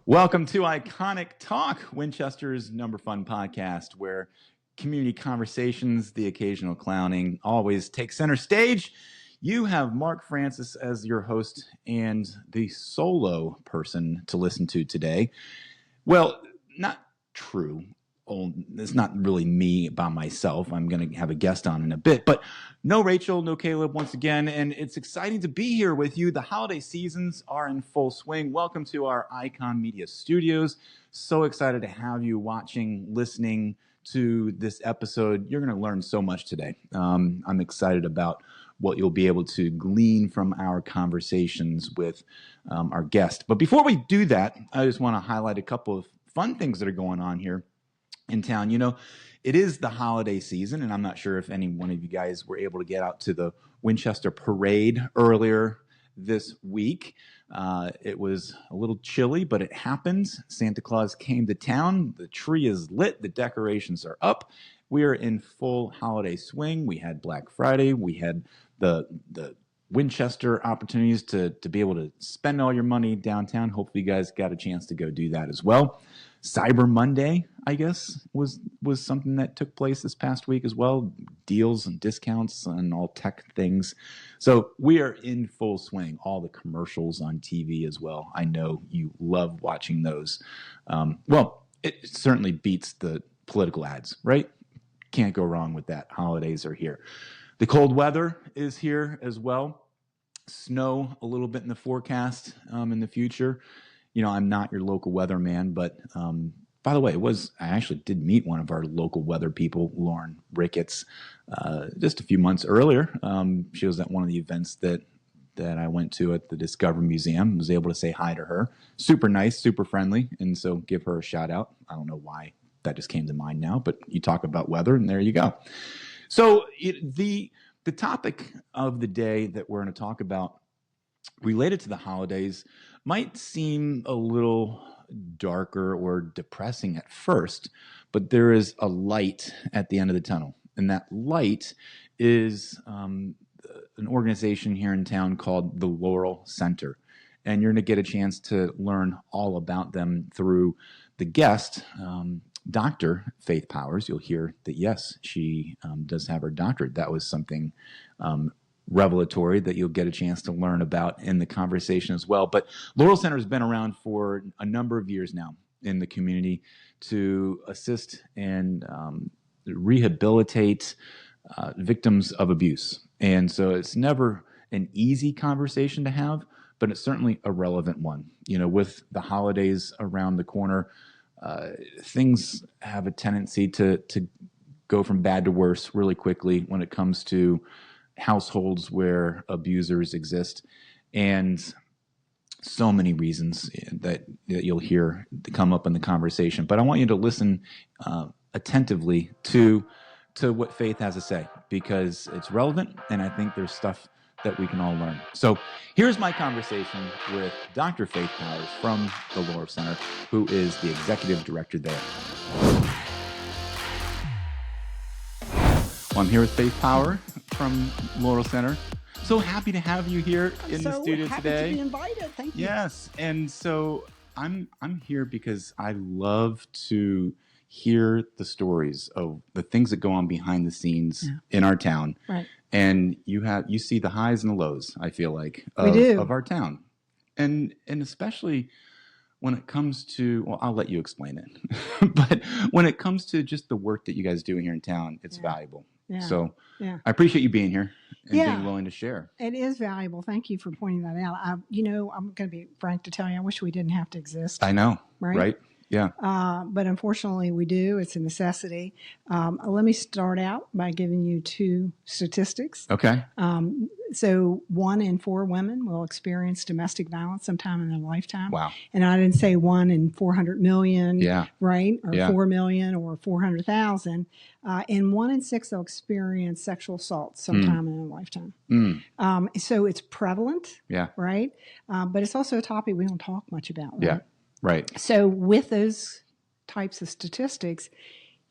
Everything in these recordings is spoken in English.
Welcome to Iconic Talk, Winchester's number fun podcast, where community conversations, the occasional clowning, always take center stage. You have Mark Francis as your host and the solo person to listen to today. Well, not true. It's not really me by myself. I'm going to have a guest on in a bit, but no Rachel, no Caleb once again, and it's exciting to be here with you. The holiday seasons are in full swing. Welcome to our Icon Media Studios. So excited to have you watching, listening to this episode. You're going to learn so much today. I'm excited about what you'll be able to glean from our conversations with our guest. But before we do that, I just want to highlight a couple of fun things that are going on here in town. You know, it is the holiday season, and I'm not sure if any one of you guys were able to get out to the Winchester parade earlier this week. It was a little chilly, but it happens. Santa Claus came to town. The tree is lit. The decorations are up. We are in full holiday swing. We had Black Friday. We had the Winchester opportunities to be able to spend all your money downtown. Hopefully you guys got a chance to go do that as well. Cyber Monday, I guess, was something that took place this past week as well. Deals and discounts and all tech things. So we are in full swing. All the commercials on TV as well. I know you love watching those. Well, it certainly beats the political ads, right? Can't go wrong with that. Holidays are here. The cold weather is here as well. Snow a little bit in the forecast in the future. You know, I'm not your local weatherman, but by the way, I actually did meet one of our local weather people, Lauren Ricketts, just a few months earlier. She was at one of the events that I went to at the Discovery Museum. Was able to say hi to her. Super nice, super friendly, and so give her a shout out. I don't know why that just came to mind now, but you talk about weather, and there you go. So the topic of the day that we're going to talk about related to the holidays might seem a little darker or depressing at first, but there is a light at the end of the tunnel. And that light is an organization here in town called the Laurel Center. And you're going to get a chance to learn all about them through the guest, Dr. Faith Powers. You'll hear that, yes, she does have her doctorate. That was something revelatory that you'll get a chance to learn about in the conversation as well. But Laurel Center has been around for a number of years now in the community to assist and rehabilitate victims of abuse. And so it's never an easy conversation to have, but it's certainly a relevant one. You know, with the holidays around the corner, things have a tendency to go from bad to worse really quickly when it comes to households where abusers exist, and so many reasons that you'll hear come up in the conversation. But I want you to listen attentively to what Faith has to say, because it's relevant, and I think there's stuff that we can all learn. So here's my conversation with Dr. Faith Powers from the Laurel Center, who is the executive director there. Well, I'm here with Faith Power from Laurel Center. So happy to have you here in the studio today. So happy to be invited. Thank you. Yes, and so I'm here because I love to hear the stories of the things that go on behind the scenes in our town. Right. And you see the highs and the lows, I feel like, of our town. And especially when it comes to, well, I'll let you explain it. But when it comes to just the work that you guys do here in town, it's valuable. Yeah. So I appreciate you being here and being willing to share. It is valuable. Thank you for pointing that out. I'm going to be frank to tell you, I wish we didn't have to exist. I know. Right? Yeah. But unfortunately we do. It's a necessity. Let me start out by giving you two statistics. Okay. So 1 in 4 women will experience domestic violence sometime in their lifetime. Wow. And I didn't say 1 in 400 million, right? Or 4 million or 400,000. And 1 in 6 will experience sexual assault sometime in their lifetime. So it's prevalent, right? But it's also a topic we don't talk much about, right? Yeah. Right. So with those types of statistics,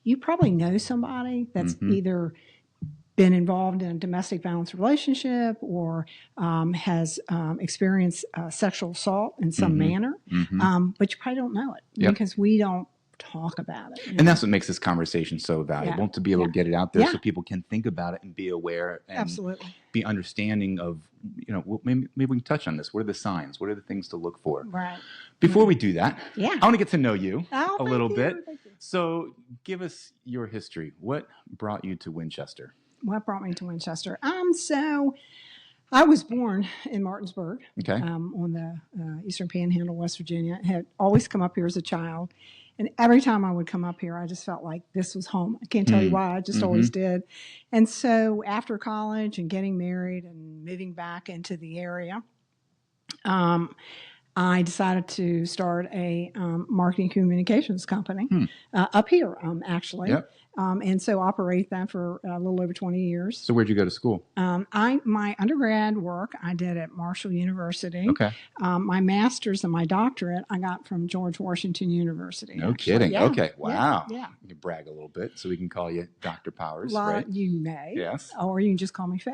you probably know somebody that's either been involved in a domestic violence relationship or has experienced sexual assault in some manner, but you probably don't know it because we don't talk about it. And that's what makes this conversation so valuable, to be able to get it out there so people can think about it and be aware and be understanding of, maybe we can touch on this. What are the signs? What are the things to look for? Right. Before we do that, I want to get to know you a little bit. Thank you. So give us your history. What brought you to Winchester? What brought me to Winchester? So I was born in Martinsburg, on the Eastern Panhandle, West Virginia. Had always come up here as a child. And every time I would come up here, I just felt like this was home. I can't tell you why. I just always did. And so after college and getting married and moving back into the area, I decided to start a marketing communications company up here, actually. Yep. And so operate that for a little over 20 years. So where'd you go to school? My undergrad work I did at Marshall University. Okay. My master's and my doctorate I got from George Washington University. No kidding. Yeah. Okay. Wow. Yeah. You can brag a little bit so we can call you Dr. Powers, right? You may. Yes. Or you can just call me Faye.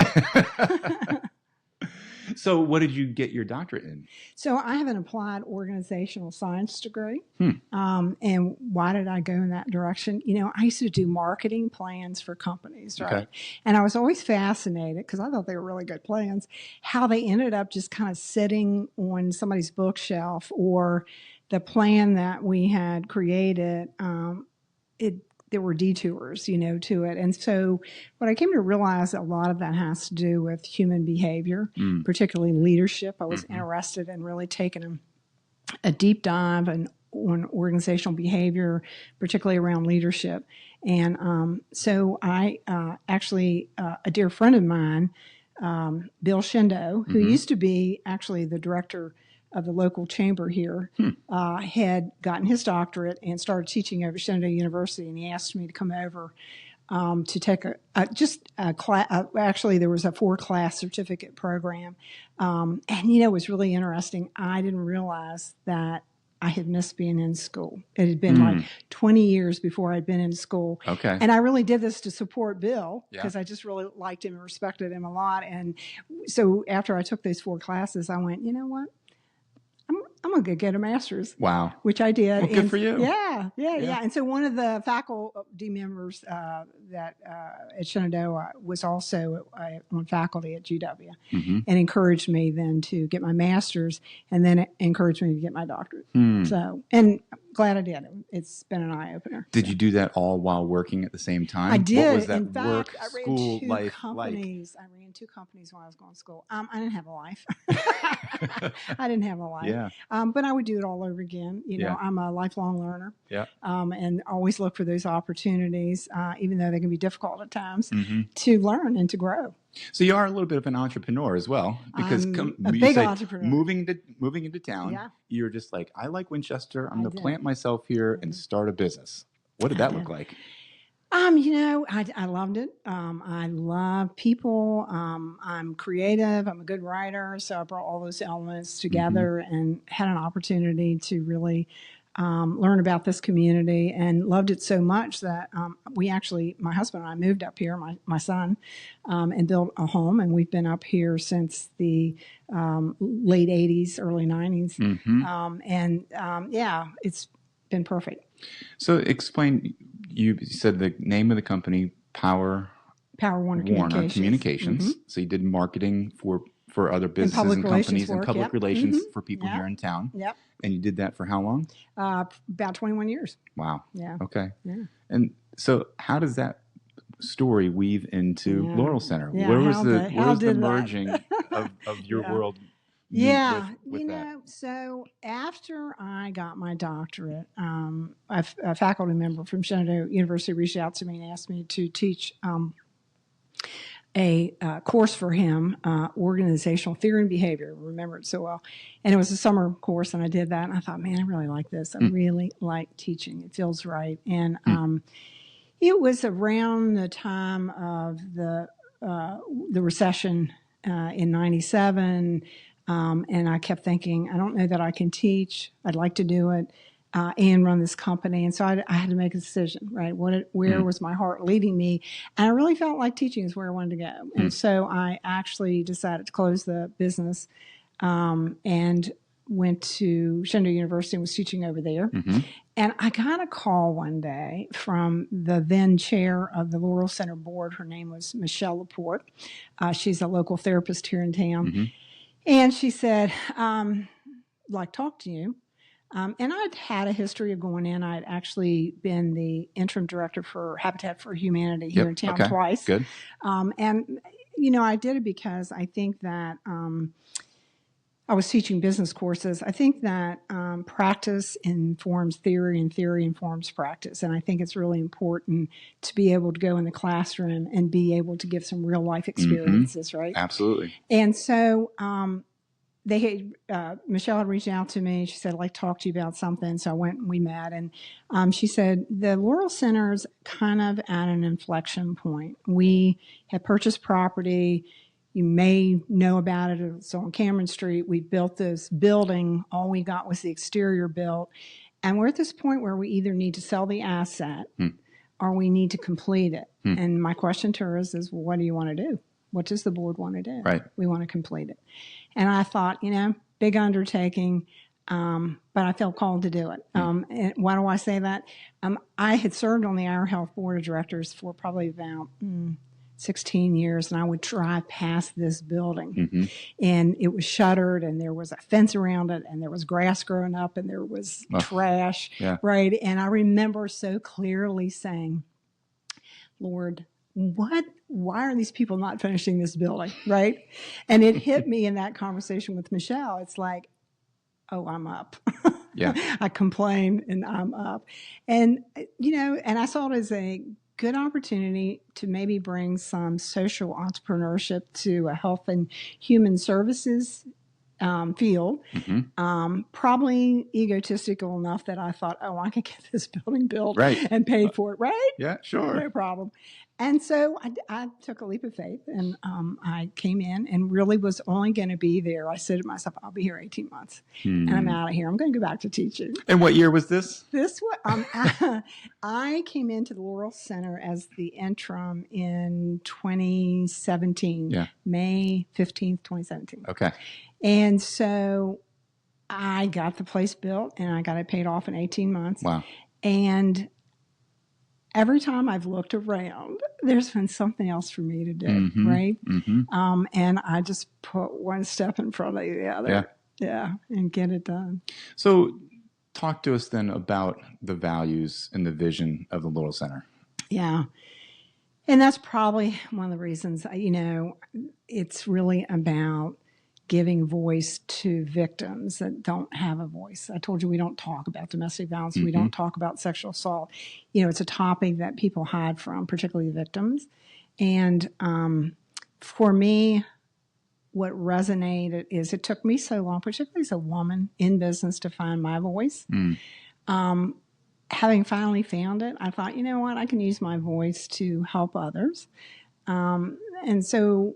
So what did you get your doctorate in? So I have an applied organizational science degree. And why did I go in that direction? I used to do marketing plans for companies, right? Okay. And I was always fascinated, because I thought they were really good plans, how they ended up just kind of sitting on somebody's bookshelf, or the plan that we had created, there were detours, to it. And so what I came to realize, a lot of that has to do with human behavior, particularly leadership. I was interested in really taking a deep dive on organizational behavior, particularly around leadership. And so I actually, a dear friend of mine, Bill Shindo, who used to be actually the director of the local chamber here, had gotten his doctorate and started teaching over at Shenandoah University, and he asked me to come over to take a class. Actually, there was a 4-class certificate program, and it was really interesting. I didn't realize that I had missed being in school. It had been like 20 years before I'd been in school. Okay. And I really did this to support Bill, because I just really liked him and respected him a lot. And so after I took those 4 classes, I went, you know what? I'm going to go get a master's. Wow. Which I did. Well, good for you. Yeah. And so one of the faculty members that at Shenandoah was also on faculty at GW, and encouraged me then to get my master's, and then encouraged me to get my doctorate. So, and glad I did. It's been an eye-opener. Did you do that all while working at the same time? I did. What was that in fact, work, I ran school 2 life companies. like? I ran 2 companies while I was going to school. I didn't have a life. I didn't have a life. Yeah. But I would do it all over again. I'm a lifelong learner. Yeah. And always look for those opportunities, even though they can be difficult at times, to learn and to grow. So you are a little bit of an entrepreneur as well, because a big entrepreneur. Moving into town, you're just like, I like Winchester. I'm going to plant myself here and start a business. What did that look like? I loved it. I love people. I'm creative. I'm a good writer. So I brought all those elements together and had an opportunity to really learn about this community, and loved it so much that my husband and I moved up here, my son, and built a home. And we've been up here since the late 80s, early 90s. It's been perfect. So explain, you said the name of the company, Power Warner Communications. So you did marketing for other businesses and companies and public relations for people here in town. Yep. And you did that for how long? About 21 years. Wow. Yeah. Okay. Yeah. And so how does that story weave into Laurel Center? Yeah. Where was the merging of your world? With that? So after I got my doctorate, a faculty member from Shenandoah University reached out to me and asked me to teach a course for him, organizational theory and behavior. I remember it so well. And it was a summer course, and I did that. And I thought, man, I really like this. I really like teaching. It feels right. And it was around the time of the recession in 97. And I kept thinking, I don't know that I can teach. I'd like to do it. and run this company. And so I had to make a decision, right? Where was my heart leading me? And I really felt like teaching is where I wanted to go. And so I actually decided to close the business and went to Shenandoah University and was teaching over there. And I got a call one day from the then chair of the Laurel Center board. Her name was Michelle Laporte. She's a local therapist here in town. And she said, I'd like to talk to you. And I'd had a history of going in. I'd actually been the interim director for Habitat for Humanity here in town twice. Good. And, I did it because I think that I was teaching business courses. I think that practice informs theory and theory informs practice. And I think it's really important to be able to go in the classroom and be able to give some real life experiences, right? Absolutely. And so Michelle had reached out to me. She said, I'd like to talk to you about something. So I went and we met. And she said, the Laurel Center's kind of at an inflection point. We had purchased property. You may know about it. It's on Cameron Street. We built this building. All we got was the exterior built. And we're at this point where we either need to sell the asset or we need to complete it. And my question to her is, well, what do you want to do? What does the board want to do? Right. We want to complete it. And I thought, big undertaking, but I felt called to do it. And why do I say that? I had served on the Our Health Board of Directors for probably about 16 years, and I would drive past this building. And it was shuttered, and there was a fence around it, and there was grass growing up, and there was trash, right? And I remember so clearly saying, Lord, why are these people not finishing this building, right? And it hit me in that conversation with Michelle. It's like, oh, I'm up. I complained and I'm up. And, and I saw it as a good opportunity to maybe bring some social entrepreneurship to a health and human services field. Probably egotistical enough that I thought, I could get this building built and paid for it, right? Yeah, sure. No problem. And so I took a leap of faith, and I came in and really was only going to be there. I said to myself, I'll be here 18 months, and I'm out of here. I'm going to go back to teaching. And what year was this? This was, I came into the Laurel Center as the interim in 2017, May 15th, 2017. Okay. And so I got the place built, and I got it paid off in 18 months. Wow. And every time I've looked around, there's been something else for me to do, right? And I just put one step in front of the other, and get it done. So talk to us then about the values and the vision of the Laurel Center. Yeah. And that's probably one of the reasons, it's really about giving voice to victims that don't have a voice. I told you we don't talk about domestic violence. We don't talk about sexual assault. It's a topic that people hide from, particularly victims. And for me, what resonated is it took me so long, particularly as a woman in business, to find my voice. Having finally found it, I thought, you know what, I can use my voice to help others. And so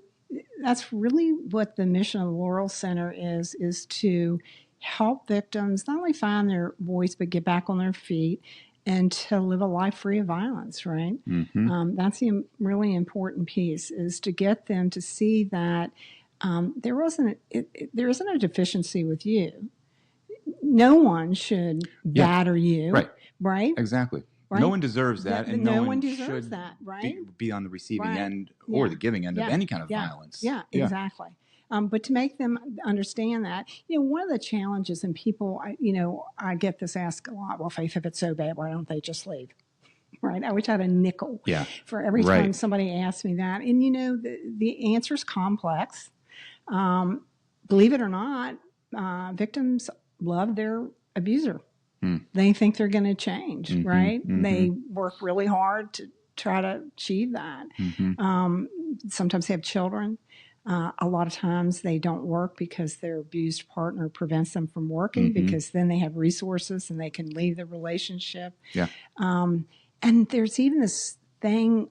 that's really what the mission of the Laurel Center is to help victims not only find their voice, but get back on their feet and to live a life free of violence, right? That's the really important piece, is to get them to see that there isn't a deficiency with you. No one should batter you, right? Exactly. Right? No one deserves that, and no one deserves that, right? Be on the receiving end or the giving end of any kind of violence. Yeah, exactly. But to make them understand that, one of the challenges, and people, I get this asked a lot, well, Faith, if it's so bad, why don't they just leave? Right? I wish I had a nickel for every time somebody asks me that. And, the answer is complex. Believe it or not, victims love their abuser. They think they're going to change, right? They work really hard to try to achieve that. Sometimes they have children. A lot of times they don't work because their abused partner prevents them from working, because then they have resources and they can leave the relationship. And there's even this thing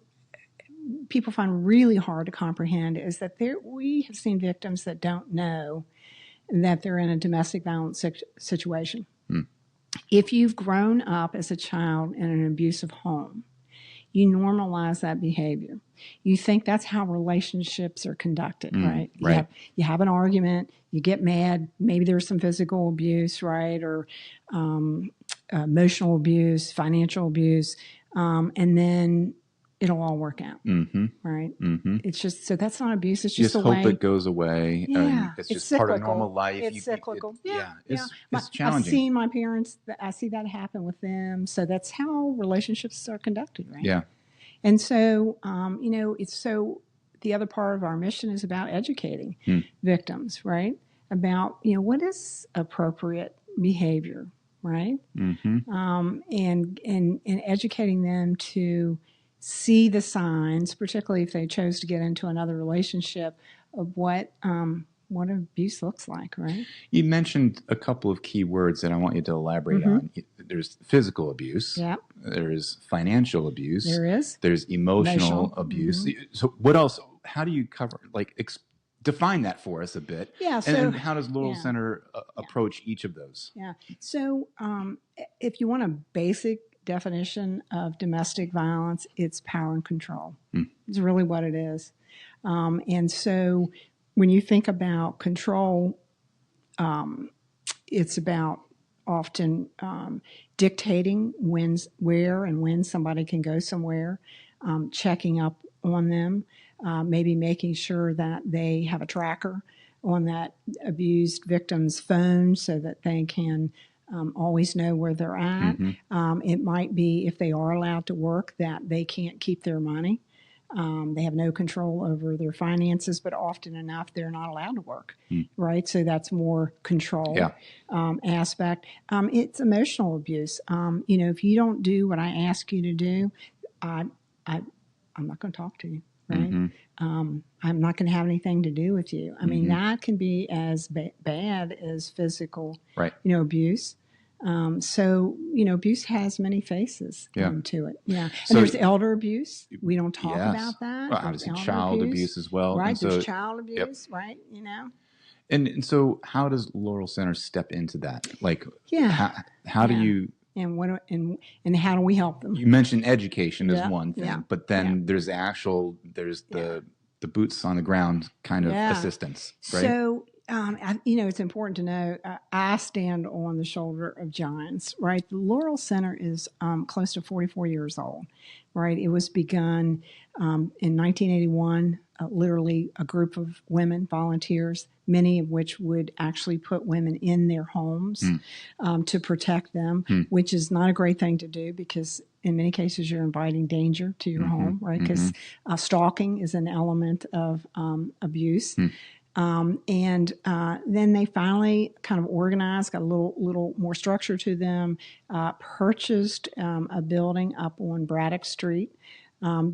people find really hard to comprehend, is that we have seen victims that don't know that they're in a domestic violence situation. If you've grown up as a child in an abusive home, you normalize that behavior. You think that's how relationships are conducted, right? Right. You have an argument, you get mad, maybe there's some physical abuse, right? Or emotional abuse, financial abuse, and then it'll all work out, right? It's just, so that's not abuse. It's just a way. Hope it goes away. Yeah, It's just cyclical. Part of normal life. It's cyclical. It's challenging. I've seen my parents. I see that happen with them. So that's how relationships are conducted, right? Yeah. And so, it's so. The other part of our mission is about educating victims, right? About what is appropriate behavior, right? And educating them to see the signs, particularly if they chose to get into another relationship, of what abuse looks like, right? You mentioned a couple of key words that I want you to elaborate on. There's physical abuse. Yeah. There's financial abuse. There is. There's emotional abuse. So what else? How do you cover, define that for us a bit? Yeah. And how does Laurel Center approach each of those? Yeah. So if you want a basic definition of domestic violence, it's power and control. It's really what it is. And so when you think about control, it's about often dictating where and when somebody can go somewhere, checking up on them, maybe making sure that they have a tracker on that abused victim's phone so that they can always know where they're at. It might be, if they are allowed to work, that they can't keep their money. They have no control over their finances, but often enough they're not allowed to work, right? So that's more control aspect. It's emotional abuse. If you don't do what I ask you to do, I'm not going to talk to you, right? I'm not going to have anything to do with you. I mean, that can be as bad as physical, abuse. So, abuse has many faces to it. Yeah. And so, there's elder abuse. We don't talk about that. Well, obviously child abuse as well. Right. There's child abuse, right? And so how does Laurel Center step into that? How do you... And how do we help them? You mentioned education as one thing, but then there's the boots on the ground kind of assistance, right? So, it's important to know I stand on the shoulder of giants, right? The Laurel Center is close to 44 years old, right? It was begun in 1981, literally a group of women, volunteers, many of which would actually put women in their homes to protect them, which is not a great thing to do because in many cases you're inviting danger to your home, right? Because stalking is an element of abuse. And then they finally kind of organized, got a little more structure to them, purchased a building up on Braddock Street,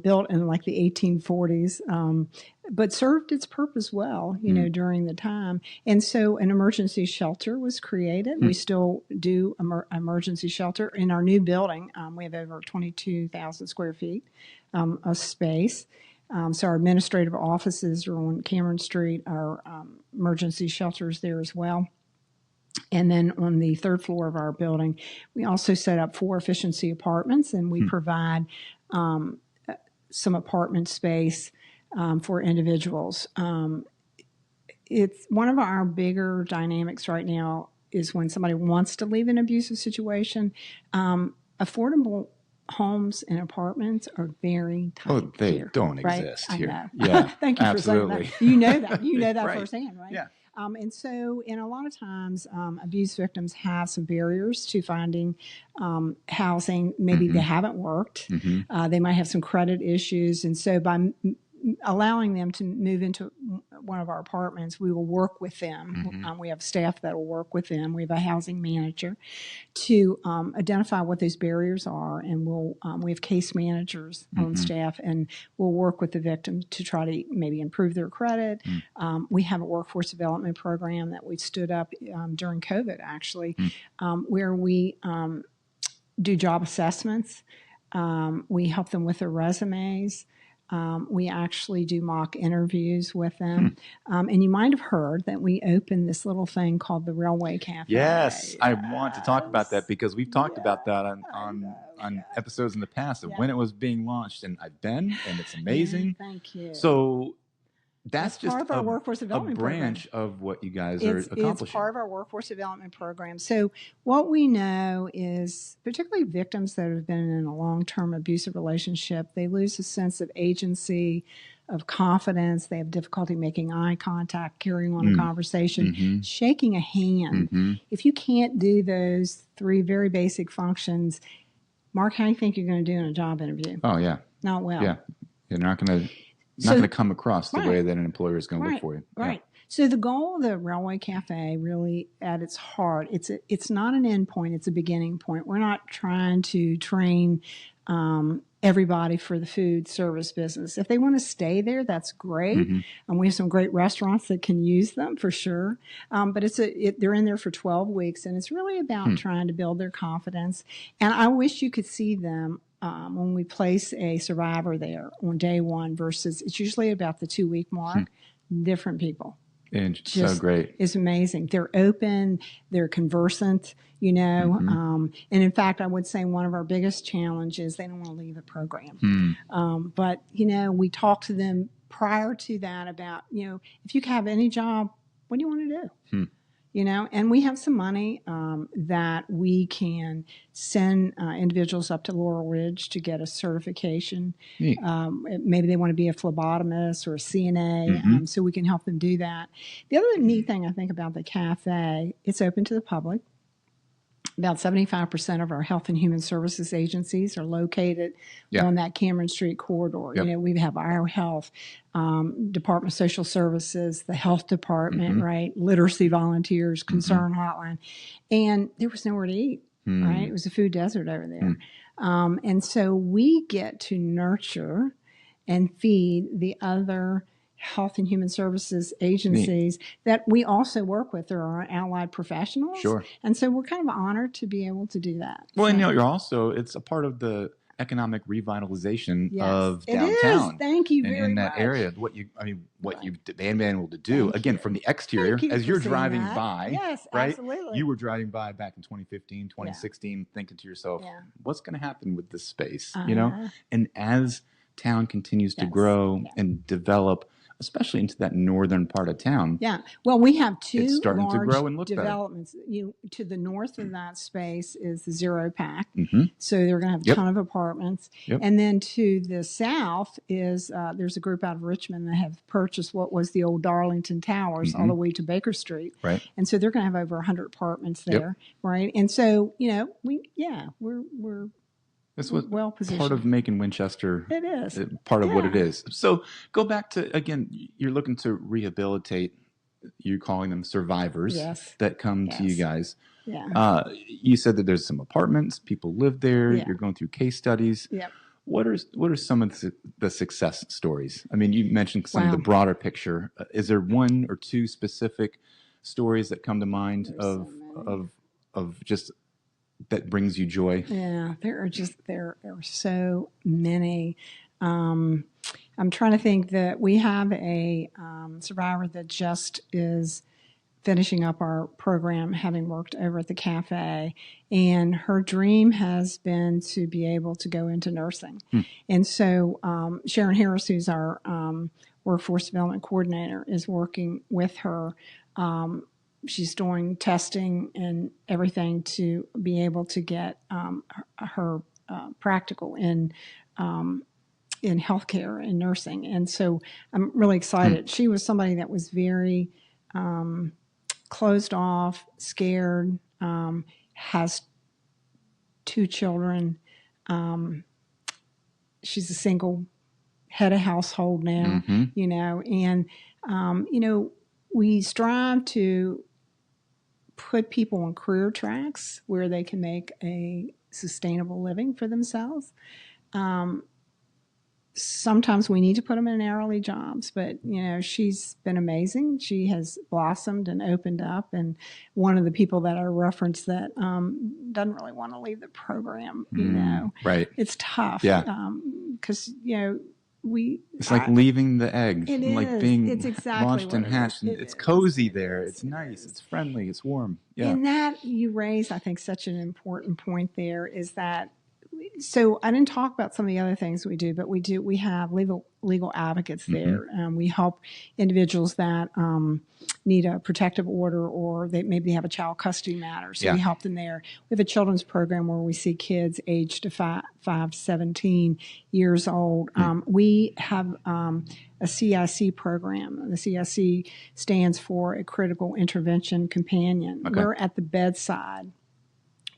built in like the 1840s, but served its purpose well, during the time. And so an emergency shelter was created. We still do emergency shelter in our new building. We have over 22,000 square feet of space. So our administrative offices are on Cameron Street. Our emergency shelters there as well. And then on the third floor of our building, we also set up 4 efficiency apartments, and we provide some apartment space for individuals. It's one of our bigger dynamics right now is when somebody wants to leave an abusive situation, affordable homes and apartments are very tight. Oh, they here, don't right? exist here. Yeah. Thank you absolutely. for saying that. You know that right. firsthand, right? Yeah. And so, a lot of times, abuse victims have some barriers to finding housing. Maybe they haven't worked. They might have some credit issues. And so by allowing them to move into one of our apartments, we will work with them. We have staff that will work with them. We have a housing manager to identify what those barriers are, and we have case managers on staff, and we'll work with the victim to try to maybe improve their credit. We have a workforce development program that we stood up during COVID, actually, where we do job assessments. We help them with their resumes. We actually do mock interviews with them. And you might have heard that we opened this little thing called the Railway Cafe. Yes, I want to talk about that because we've talked about that on episodes in the past of when it was being launched, and I've been, and it's amazing. Thank you. So that's just part of our workforce development branch of what you guys are accomplishing. It's part of our workforce development program. So what we know is, particularly victims that have been in a long-term abusive relationship, they lose a sense of agency, of confidence. They have difficulty making eye contact, carrying on a conversation, shaking a hand. If you can't do those 3 very basic functions, Mark, how do you think you're going to do in a job interview? Oh, yeah. Not well. Yeah. You're not going to come across the way that an employer is going to look for you. Right. So the goal of the Railway Cafe, really at its heart, it's not an end point, it's a beginning point. We're not trying to train everybody for the food service business. If they want to stay there, that's great. And we have some great restaurants that can use them for sure. But they're in there for 12 weeks, and it's really about trying to build their confidence. And I wish you could see them when we place a survivor there on day 1 versus it's usually about the 2-week mark. Different people. And so great. It's amazing. They're open, they're conversant, and in fact, I would say one of our biggest challenges, they don't want to leave the program. But, we talk to them prior to that about, if you have any job, what do you want to do? And we have some money that we can send individuals up to Laurel Ridge to get a certification. Maybe they want to be a phlebotomist or a CNA, so we can help them do that. The other neat thing I think about the cafe, it's open to the public. About 75% of our health and human services agencies are located on that Cameron Street corridor. We have our health, Department of Social Services, the health department, right? Literacy volunteers, concern hotline. And there was nowhere to eat, right? It was a food desert over there. And so we get to nurture and feed the other health and human services agencies that we also work with. There are allied professionals. Sure. And so we're kind of honored to be able to do that. Well, and you're also, it's a part of the economic revitalization of downtown. Thank you very much. In that area, what you've been able to do, again, from the exterior, as you're driving by, right? Absolutely. You were driving by back in 2015, 2016, thinking to yourself, what's going to happen with this space, And as town continues to grow and develop, especially into that northern part of town. Yeah. Well, we have 2 starting large to grow and look developments. To the north of that space is the Zero Pack. So they're going to have a ton of apartments. And then to the south is there's a group out of Richmond that have purchased what was the old Darlington Towers all the way to Baker Street. Right. And so they're going to have over 100 apartments there. Right. And so, we're this was well positioned. Part of making Winchester. It is. Part of what it is. So go back to, again, you're looking to rehabilitate, you're calling them survivors that come to you guys. Yeah. You said that there's some apartments, people live there, you're going through case studies. Yep. What are some of the success stories? I mean, you mentioned some of the broader picture. Is there 1 or 2 specific stories that come to mind of just that brings you joy? Yeah, there are so many. I'm trying to think that we have a survivor that just is finishing up our program, having worked over at the cafe, and her dream has been to be able to go into nursing. And so Sharon Harris, who's our workforce development coordinator, is working with her. She's doing testing and everything to be able to get her practical in healthcare and nursing. And so I'm really excited. She was somebody that was very closed off, scared, has 2 children. She's a single head of household now, and, we strive to put people on career tracks where they can make a sustainable living for themselves. Sometimes we need to put them in hourly jobs, but she's been amazing. She has blossomed and opened up, and one of the people that I referenced that doesn't really want to leave the program. Right? It's tough, yeah, because it's like leaving the egg, like being exactly launched and hatched. It's cozy there. It's nice. It's friendly. It's warm. Yeah. And that you raise, I think, such an important point there is that. So I didn't talk about some of the other things we do, but we have legal advocates there. We help individuals that need a protective order, or maybe have a child custody matter. So we help them there. We have a children's program where we see kids aged to 5 to 17 years old. We have a CIC program. The CIC stands for a Critical Intervention Companion. Okay. We're at the bedside.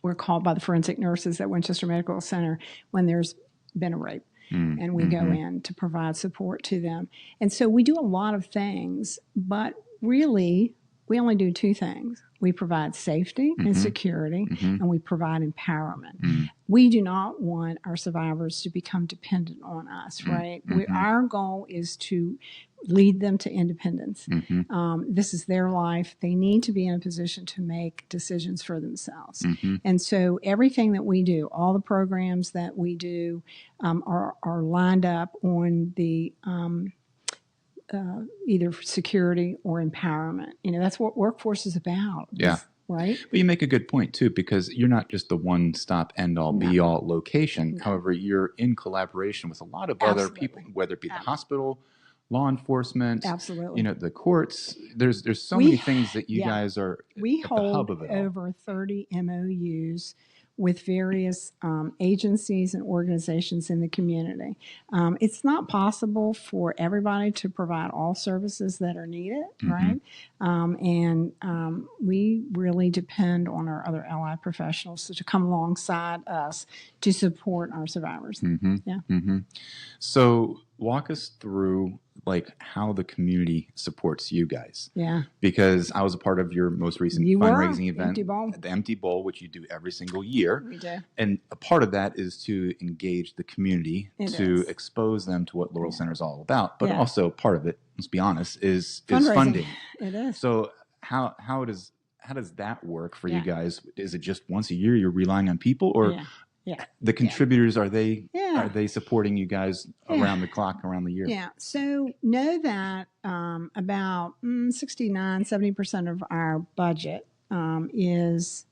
We're called by the forensic nurses at Winchester Medical Center when there's been a rape. And we go in to provide support to them. And so we do a lot of things, but really we only do two things. We provide safety and security, and we provide empowerment. We do not want our survivors to become dependent on us, right? Our goal is to lead them to independence. This is their life. They need to be in a position to make decisions for themselves. And so everything that we do, all the programs that we do are lined up on the either security or empowerment. That's what workforce is about. Yeah. Right. But you make a good point, too, because you're not just the one-stop, end-all, be-all location. No. However, you're in collaboration with a lot of other people, whether it be the hospital, law enforcement, the courts. There's so many things that you guys are at the hub of it all. We hold over 30 MOUs with various agencies and organizations in the community. It's not possible for everybody to provide all services that are needed, right? And we really depend on our other allied professionals to come alongside us to support our survivors. So walk us through how the community supports you guys. Yeah. Because I was a part of your most recent fundraising event, the Empty Bowl, which you do every single year. We do. And a part of that is to engage the community, expose them to what Laurel Center is all about. But also part of it, let's be honest, is funding. It is. So how does that work for you guys? Is it just once a year you're relying on people, or the contributors, are they supporting you guys around the clock, around the year? Yeah. So know that about 69-70% of our budget is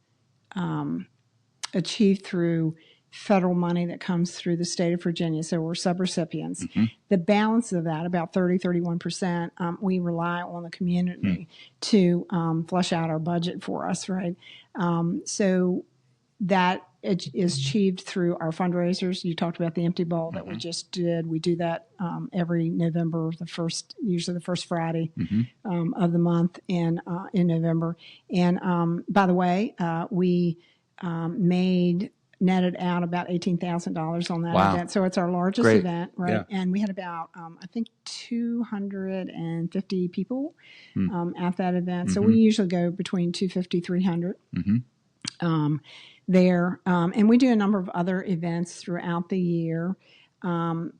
achieved through federal money that comes through the state of Virginia. So we're subrecipients. The balance of that, about 30-31%, we rely on the community to flush out our budget for us, right? So that it is achieved through our fundraisers. You talked about the Empty Bowl that we just did. We do that every November, usually the first Friday of the month in November. And by the way, we netted out about $18,000 on that event. So it's our largest event, right? Yeah. And we had about, I think, 250 people at that event. So we usually go between 250, 300. There. And we do a number of other events throughout the year.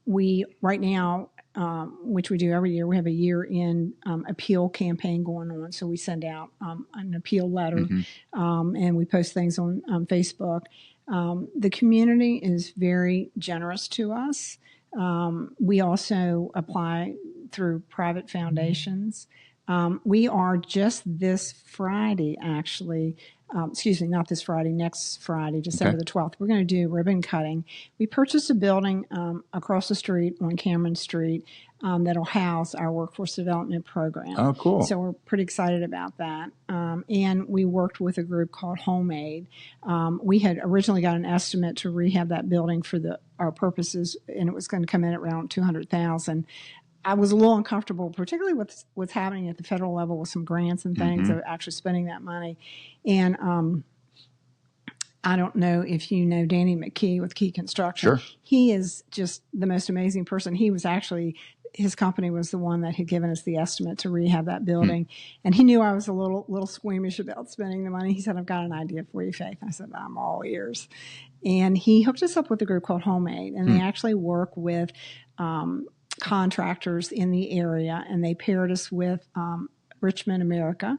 We, right now, which we do every year, we have a year-end appeal campaign going on. So we send out an appeal letter and we post things on Facebook. The community is very generous to us. We also apply through private foundations. We are just this Friday, actually, not this Friday, next Friday, December the 12th, we're going to do ribbon cutting. We purchased a building across the street on Cameron Street that'll house our workforce development program. Oh, cool. So we're pretty excited about that. And we worked with a group called Homemade. We had originally got an estimate to rehab that building for our purposes, and it was going to come in at around $200,000. I was a little uncomfortable, particularly with what's happening at the federal level with some grants and things of actually spending that money. And I don't know if you know Danny McKee with Key Construction. Sure. He is just the most amazing person. He was actually, his company was the one that had given us the estimate to rehab that building. And he knew I was a little squeamish about spending the money. He said, I've got an idea for you, Faith. I said, I'm all ears. And he hooked us up with a group called Homemade. And they actually work with contractors in the area, and they paired us with Richmond, America,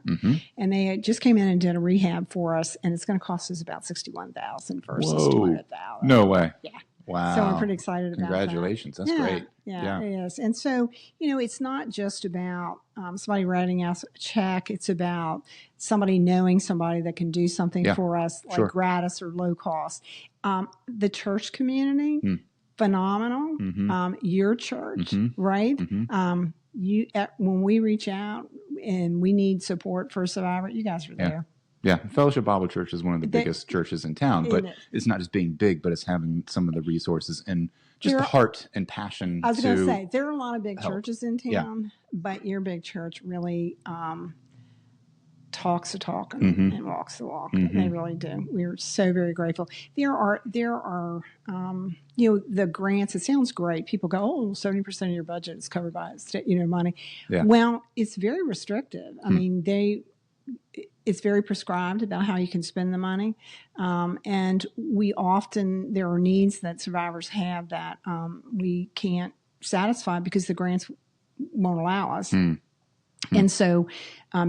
and they just came in and did a rehab for us, and it's going to cost us about $61,000 versus $200,000. No way. Yeah. Wow. So I'm pretty excited about that. Congratulations. That's great. Yeah, it is. And so, it's not just about somebody writing us a check. It's about somebody knowing somebody that can do something for us, like gratis or low cost. The church community, phenomenal. Your church, right? When we reach out and we need support for a survivor, you guys are there. Yeah, Fellowship Bible Church is one of the biggest churches in town, but it's not just being big, but it's having some of the resources and just the heart and passion. I was going to say, there are a lot of big churches in town, but your big church really talks the talk and walks the walk. They really do. We're so very grateful. There are the grants. It sounds great. People go, 70% of your budget is covered by money. Yeah. Well, it's very restrictive. I mean, it's very prescribed about how you can spend the money. And there are needs that survivors have that we can't satisfy because the grants won't allow us. And so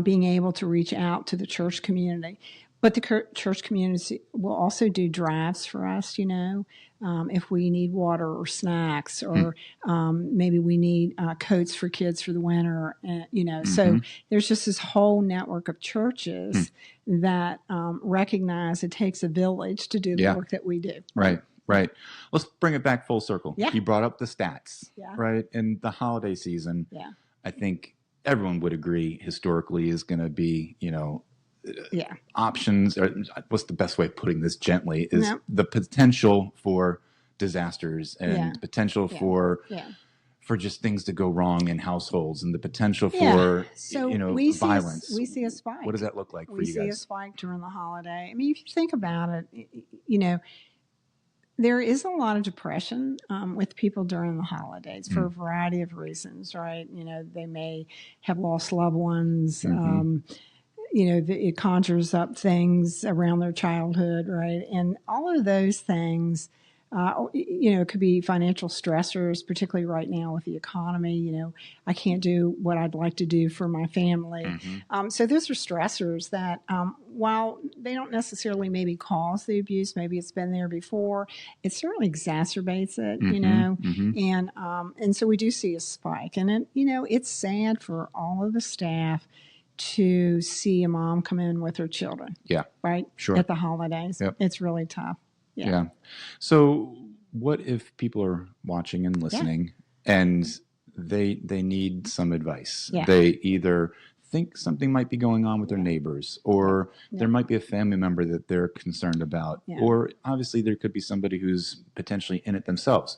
being able to reach out to the church community. But the church community will also do drives for us, if we need water or snacks, or maybe we need coats for kids for the winter, So there's just this whole network of churches that recognize it takes a village to do the work that we do. Right. Let's bring it back full circle. Yeah. You brought up the stats, right? And the holiday season, I think everyone would agree historically is going to be, options, or what's the best way of putting this gently, is the potential for disasters and potential for just things to go wrong in households, and the potential for violence. We see a spike. What does that look like for you guys? We see a spike during the holiday. I mean, if you think about it, there is a lot of depression with people during the holidays for a variety of reasons, right? They may have lost loved ones. It conjures up things around their childhood, right? And all of those things, it could be financial stressors, particularly right now with the economy. I can't do what I'd like to do for my family. So those are stressors that, while they don't necessarily maybe cause the abuse, maybe it's been there before, it certainly exacerbates it, and so we do see a spike. And it's sad for all of the staff to see a mom come in with her children. Yeah. Right? Sure. At the holidays. Yep. It's really tough. Yeah. So what if people are watching and listening and they need some advice? Yeah. They either think something might be going on with their neighbors, or there might be a family member that they're concerned about, or obviously there could be somebody who's potentially in it themselves.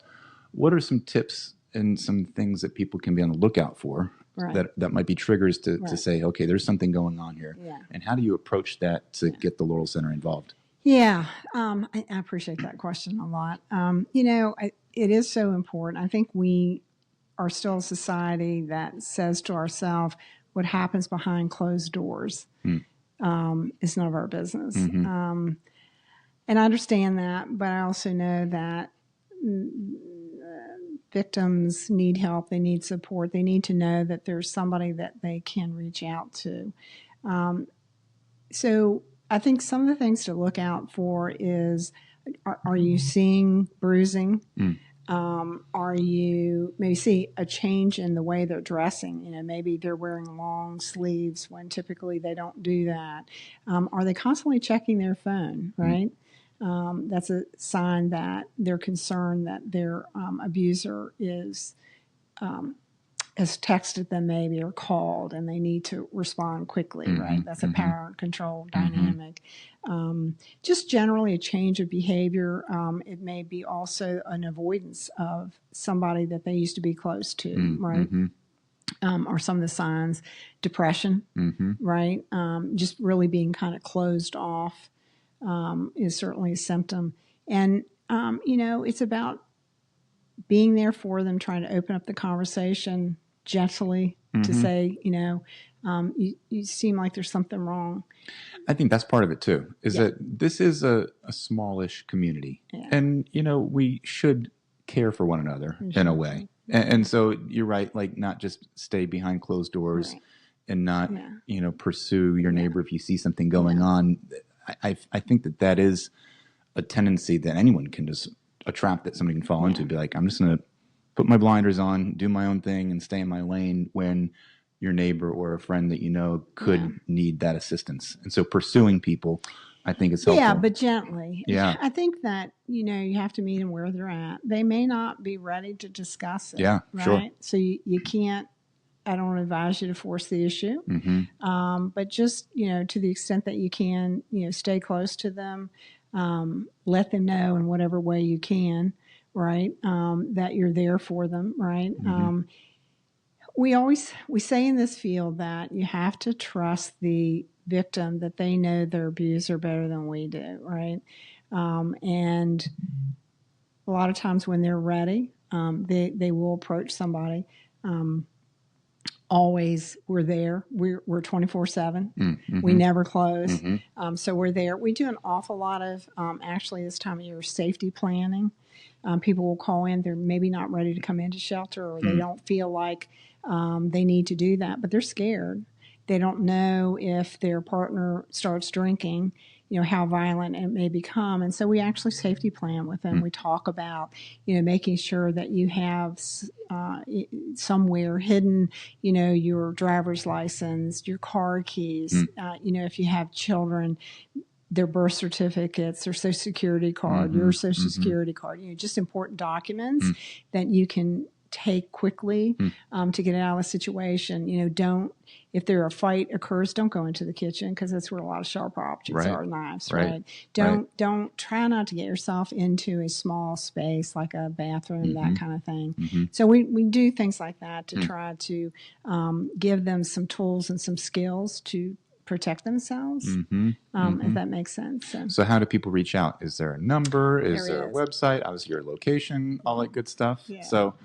What are some tips and some things that people can be on the lookout for? Right. That might be triggers to say, okay, there's something going on here. Yeah. And how do you approach that to get the Laurel Center involved? Yeah, I appreciate that question a lot. It is so important. I think we are still a society that says to ourselves, what happens behind closed doors is none of our business. And I understand that, but I also know that victims need help. They need support. They need to know that there's somebody that they can reach out to. So I think some of the things to look out for is, are you seeing bruising? Are you maybe see a change in the way they're dressing? Maybe they're wearing long sleeves when typically they don't do that. Are they constantly checking their phone, right? That's a sign that they're concerned that their abuser has texted them maybe or called, and they need to respond quickly, right? That's a power and control dynamic. Just generally a change of behavior. It may be also an avoidance of somebody that they used to be close to, right? Or some of the signs, depression, right? Just really being kind of closed off is certainly a symptom. And, it's about being there for them, trying to open up the conversation gently to say, you seem like there's something wrong. I think that's part of it too, is that this is a smallish community. Yeah. And, we should care for one another in a way. And so you're right, like not just stay behind closed doors and not, pursue your neighbor if you see something going on. I think that is a tendency that anyone can just a trap that somebody can fall into. Be like, I'm just going to put my blinders on, do my own thing, and stay in my lane when your neighbor or a friend that you know could need that assistance. And so pursuing people, I think is helpful. Yeah, but gently. Yeah. I think that, you have to meet them where they're at. They may not be ready to discuss it. Yeah, right? Sure. So you can't, I don't advise you to force the issue. But just, to the extent that you can, stay close to them, let them know in whatever way you can, right, that you're there for them, right? We say in this field that you have to trust the victim, that they know their abuser better than we do, right? And a lot of times when they're ready, they will approach somebody. Always, we're there. We're 24/7. We never close. So we're there. We do an awful lot of, actually this time of year, safety planning. People will call in. They're maybe not ready to come into shelter, or they don't feel like they need to do that, but they're scared. They don't know if their partner starts drinking, how violent it may become. And so we actually safety plan with them. We talk about, making sure that you have somewhere hidden, your driver's license, your car keys, if you have children, their birth certificates, their social security card, your social security card, just important documents that you can take quickly to get out of the situation. If a fight occurs, don't go into the kitchen, because that's where a lot of sharp objects are, knives, right? Don't try not to get yourself into a small space like a bathroom, that kind of thing. So we do things like that to try to give them some tools and some skills to protect themselves, if that makes sense. So how do people reach out? Is there a number? Is there a website? Obviously your location, all that good stuff. Yeah. So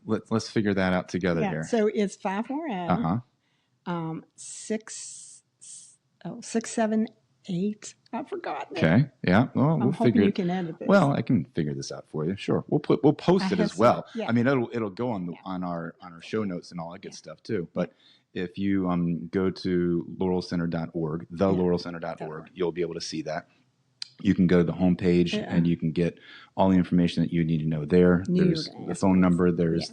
let's figure that out together here. So it's 540 678. I've forgotten it. Okay. Yeah. Well, we'll figure you can edit this. Well, I can figure this out for you. Sure. We'll post it as well. Yeah. I mean, it'll go on our show notes and all that good stuff too. But if you go to laurelcenter.org, thelaurelcenter.org, you'll be able to see that. You can go to the homepage and you can get all the information that you need to know there. There's the phone number. There's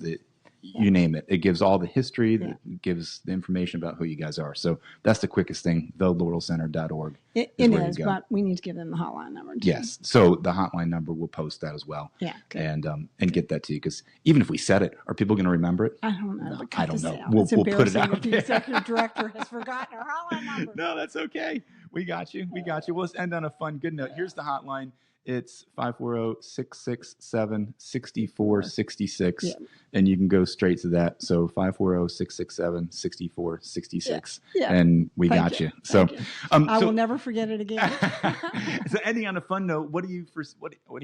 you name it. It gives all the history. That gives the information about who you guys are. So that's the quickest thing, thelaurelcenter.org. It is, but we need to give them the hotline number too. Yes. So the hotline number, we'll post that as well. Yeah. Good. And get that to you, because even if we said it, are people going to remember it? I don't know. No, I don't know. We'll put it out. If the executive director has forgotten our hotline number. No, that's okay. We got you. Well, let's end on a fun, good note. Here's the hotline. It's 540-667-6466, and you can go straight to that. So 540-667-6466, and we got you. So I will never forget it again. So ending on a fun note, what do you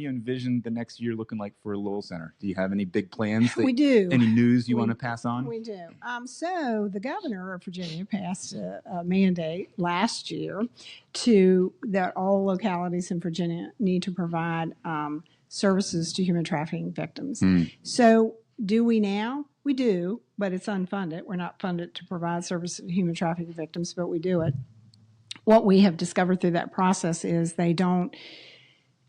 envision the next year looking like for Laurel Center? Do you have any big plans? We do. Any news you want to pass on? We do. So the governor of Virginia passed a mandate last year that all localities in Virginia need to provide services to human trafficking victims. So do we now? We do, but it's unfunded. We're not funded to provide services to human trafficking victims, but we do it. What we have discovered through that process is they don't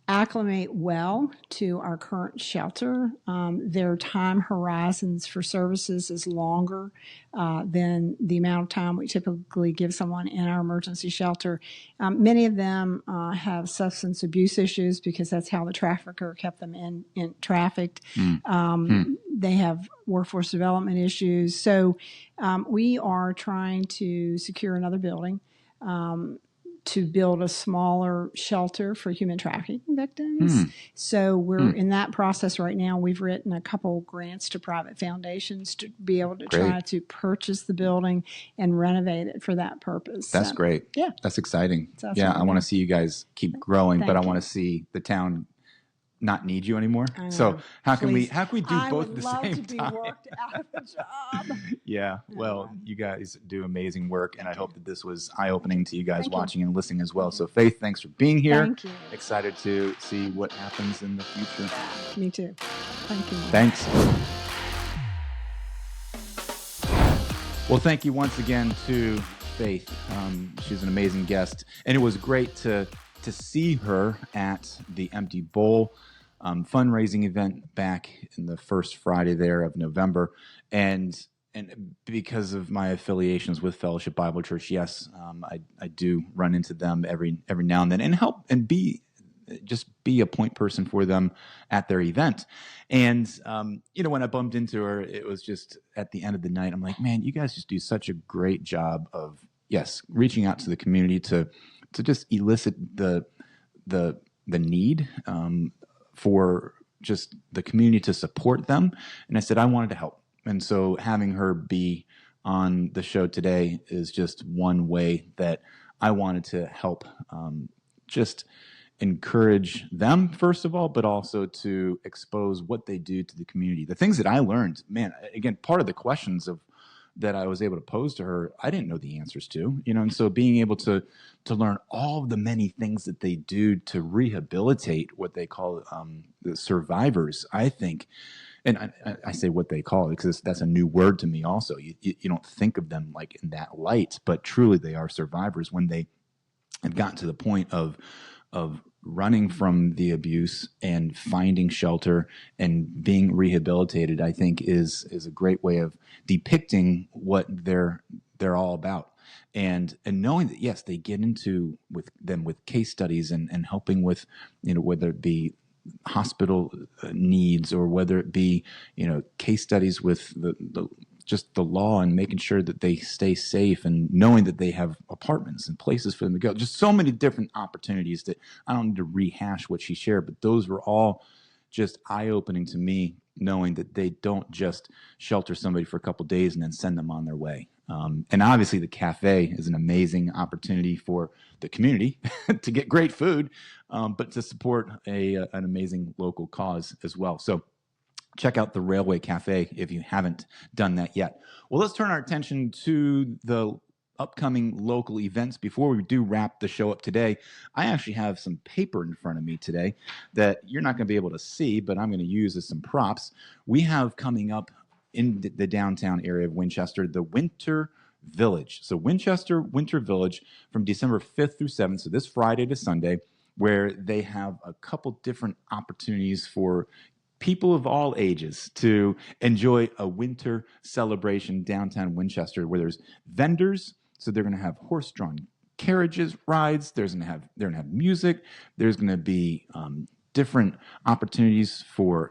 acclimate well to our current shelter. Their time horizons for services is longer than the amount of time we typically give someone in our emergency shelter. Many of them have substance abuse issues, because that's how the trafficker kept them in trafficked. They have workforce development issues. So we are trying to secure another building to build a smaller shelter for human trafficking victims. So we're in that process right now. We've written a couple grants to private foundations to be able to try to purchase the building and renovate it for that purpose. That's great. Yeah. That's exciting. So I want to see you guys keep growing, but I want to see the town not need you anymore. So how can we do both at the same time? I would love to be worked out of a job. Yeah. Well, you guys do amazing work, and I hope that this was eye-opening to you guys watching and listening as well. So Faith, thanks for being here. Thank you. Excited to see what happens in the future. Me too. Thank you. Thanks. Well, thank you once again to Faith. She's an amazing guest, and it was great to see her at the Empty Bowl. fundraising event back in the first Friday there of November. And because of my affiliations with Fellowship Bible Church, yes, I do run into them every now and then and help and be a point person for them at their event. And, when I bumped into her, it was just at the end of the night, I'm like, man, you guys just do such a great job of, yes, reaching out to the community to just elicit the need for just the community to support them. And I said, I wanted to help. And so having her be on the show today is just one way that I wanted to help just encourage them, first of all, but also to expose what they do to the community. The things that I learned, man, again, part of the questions that I was able to pose to her, I didn't know the answers to, and so being able to learn all of the many things that they do to rehabilitate what they call the survivors, I think. And I say what they call it because that's a new word to me also. You don't think of them like in that light, but truly they are survivors when they have gotten to the point of running from the abuse and finding shelter and being rehabilitated. I think is a great way of depicting what they're all about. And knowing that, yes, they get into with case studies and helping with, whether it be hospital needs or whether it be, case studies with just the law and making sure that they stay safe and knowing that they have apartments and places for them to go. Just so many different opportunities that I don't need to rehash what she shared, but those were all just eye-opening to me, knowing that they don't just shelter somebody for a couple of days and then send them on their way. And obviously the cafe is an amazing opportunity for the community to get great food, but to support an amazing local cause as well. So check out the Railway Cafe if you haven't done that yet. Well, let's turn our attention to the upcoming local events. Before we do wrap the show up today, I actually have some paper in front of me today that you're not going to be able to see, but I'm going to use as some props. We have coming up in the downtown area of Winchester, the Winter Village. So Winchester Winter Village from December 5th through 7th, so this Friday to Sunday, where they have a couple different opportunities for people of all ages to enjoy a winter celebration downtown Winchester, where there's vendors. So they're going to have horse-drawn carriages, rides. They're going to have music. There's going to be different opportunities for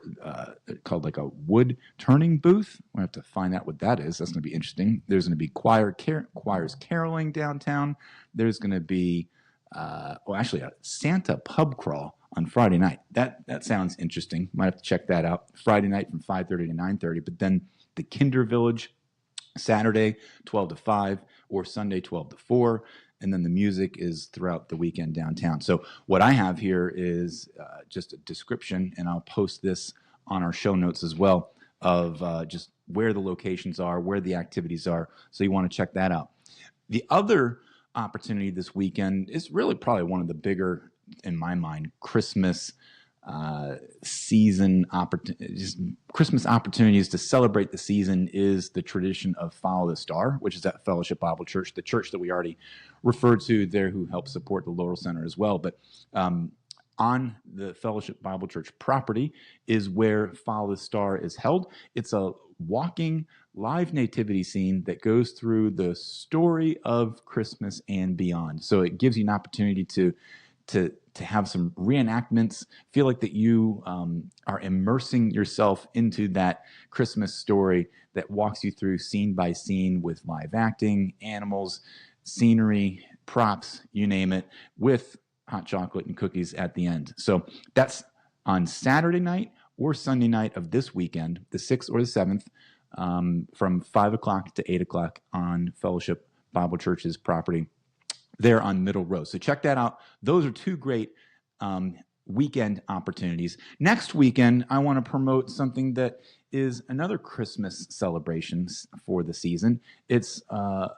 called like a wood turning booth. We'll have to find out what that is. That's going to be interesting. There's going to be choirs caroling downtown. There's going to be actually a Santa pub crawl on Friday night. That sounds interesting. Might have to check that out. Friday night from 5:30 to 9:30. But then the Kinder Village, Saturday 12 to 5 or Sunday 12 to 4. And then the music is throughout the weekend downtown. So what I have here is just a description, and I'll post this on our show notes as well, of just where the locations are, where the activities are. So you want to check that out. The other opportunity this weekend is really probably one of the bigger, in my mind, Christmas season Christmas opportunities to celebrate the season is the tradition of Follow the Star, which is at Fellowship Bible Church, the church that we already referred to there, who helps support the Laurel Center as well. But on the Fellowship Bible Church property is where Follow the Star is held. It's a walking live nativity scene that goes through the story of Christmas and beyond. So it gives you an opportunity to have some reenactments, feel like that you are immersing yourself into that Christmas story that walks you through scene by scene with live acting, animals, scenery, props, you name it, with hot chocolate and cookies at the end. So that's on Saturday night or Sunday night of this weekend, the 6th or the 7th, from 5 o'clock to 8 o'clock on Fellowship Bible Church's property there on Middle Row. So check that out. Those are two great weekend opportunities. Next weekend, I want to promote something that is another Christmas celebration for the season. It's a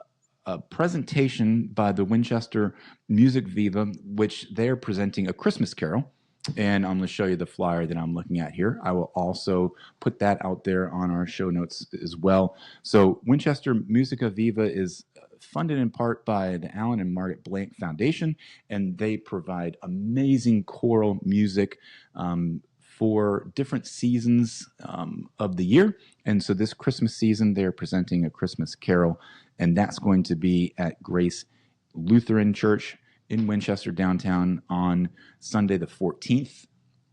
presentation by the Winchester Viva, which they're presenting a Christmas carol. And I'm going to show you the flyer that I'm looking at here. I will also put that out there on our show notes as well. So Winchester Musica Viva is funded in part by the Alan and Margaret Blank Foundation, and they provide amazing choral music for different seasons of the year. And so this Christmas season, they're presenting A Christmas Carol, and that's going to be at Grace Lutheran Church in Winchester downtown on Sunday the 14th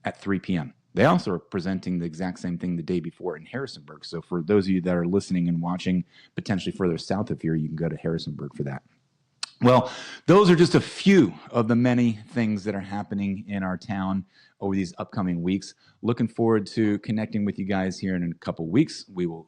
at 3 p.m. They also are presenting the exact same thing the day before in Harrisonburg. So for those of you that are listening and watching potentially further south of here, you can go to Harrisonburg for that. Well, those are just a few of the many things that are happening in our town over these upcoming weeks. Looking forward to connecting with you guys here in a couple weeks. We will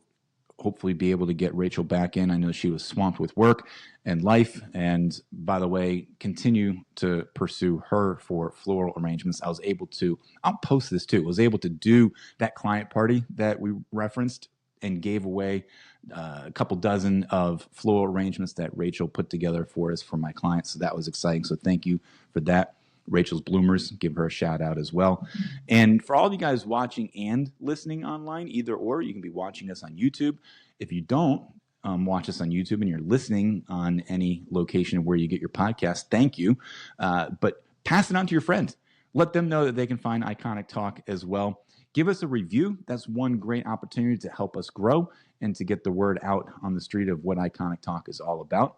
hopefully be able to get Rachel back in. I know she was swamped with work and life. And by the way, continue to pursue her for floral arrangements. I'll post this too. I was able to do that client party that we referenced and gave away a couple dozen of floral arrangements that Rachel put together for us for my clients. So that was exciting. So thank you for that. Rachel's Bloomers, give her a shout out as well. And for all of you guys watching and listening online, either or, you can be watching us on YouTube. If you don't watch us on YouTube and you're listening on any location where you get your podcast, thank you. But pass it on to your friends. Let them know that they can find Iconic Talk as well. Give us a review. That's one great opportunity to help us grow and to get the word out on the street of what Iconic Talk is all about.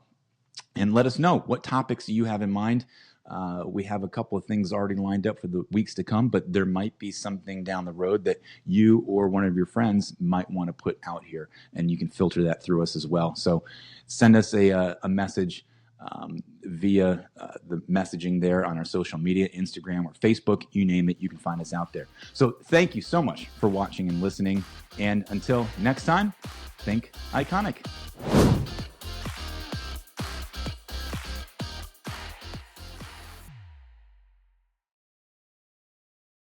And let us know what topics you have in mind. We have a couple of things already lined up for the weeks to come, but there might be something down the road that you or one of your friends might want to put out here, and you can filter that through us as well. So send us a message via the messaging there on our social media, Instagram or Facebook, you name it, you can find us out there. So thank you so much for watching and listening. And until next time, think iconic.